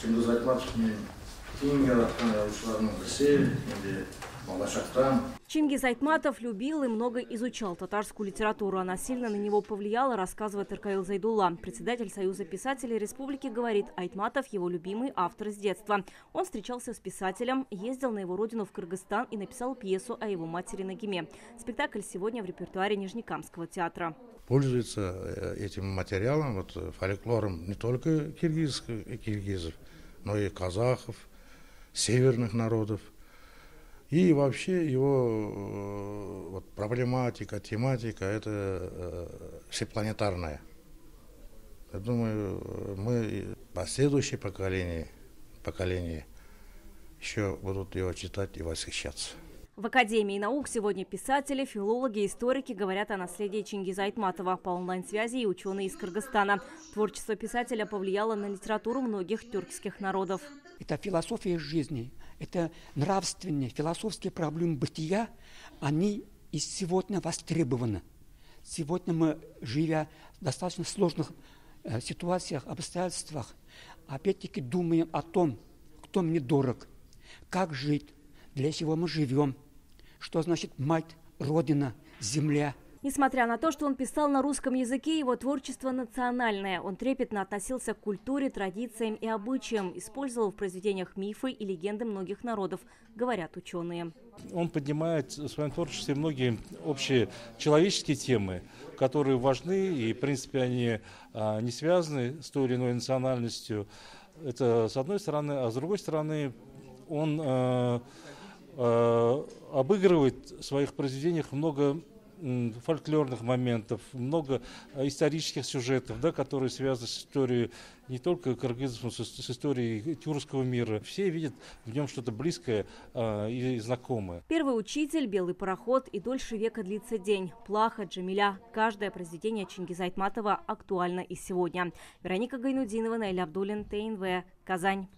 Чингиз Айтматов мен кийин келаткан жазуучулардын бириси, эми болашактан. Чингиз Айтматов любил и много изучал татарскую литературу. Она сильно на него повлияла, рассказывает Эркаил Зайдулла. Председатель Союза писателей республики говорит, Айтматов – его любимый автор с детства. Он встречался с писателем, ездил на его родину в Кыргызстан и написал пьесу о его матери Нагиме. Спектакль сегодня в репертуаре Нижнекамского театра. Пользуется этим материалом, фольклором не только киргизов, но и казахов, северных народов. И вообще его проблематика, тематика – это всепланетарная. Я думаю, мы, последующие поколения еще будут его читать и восхищаться. В Академии наук сегодня писатели, филологи, историки говорят о наследии Чингиза Айтматова по онлайн-связи и ученые из Кыргызстана. Творчество писателя повлияло на литературу многих тюркских народов. Это философия жизни, это нравственные, философские проблемы бытия, они и сегодня востребованы. Сегодня мы, живя в достаточно сложных ситуациях, обстоятельствах, опять-таки думаем о том, кто мне дорог, как жить, для чего мы живем. Что значит мать, родина, земля? Несмотря на то, что он писал на русском языке, его творчество национальное. Он трепетно относился к культуре, традициям и обычаям, использовал в произведениях мифы и легенды многих народов, говорят ученые. Он поднимает в своем творчестве многие общие человеческие темы, которые важны, и в принципе они не связаны с той или иной национальностью. Это с одной стороны, а с другой стороны он обыгрывает в своих произведениях много фольклорных моментов, много исторических сюжетов, да, которые связаны с историей не только кыргызов, но с историей тюркского мира. Все видят в нем что-то близкое и знакомое. Первый учитель, белый пароход и дольше века длится день. Плаха, Джамиля. Каждое произведение Чингиза Айтматова актуально и сегодня. Вероника Гайнудинова, Наиля Абдуллин, ТНВ, Казань.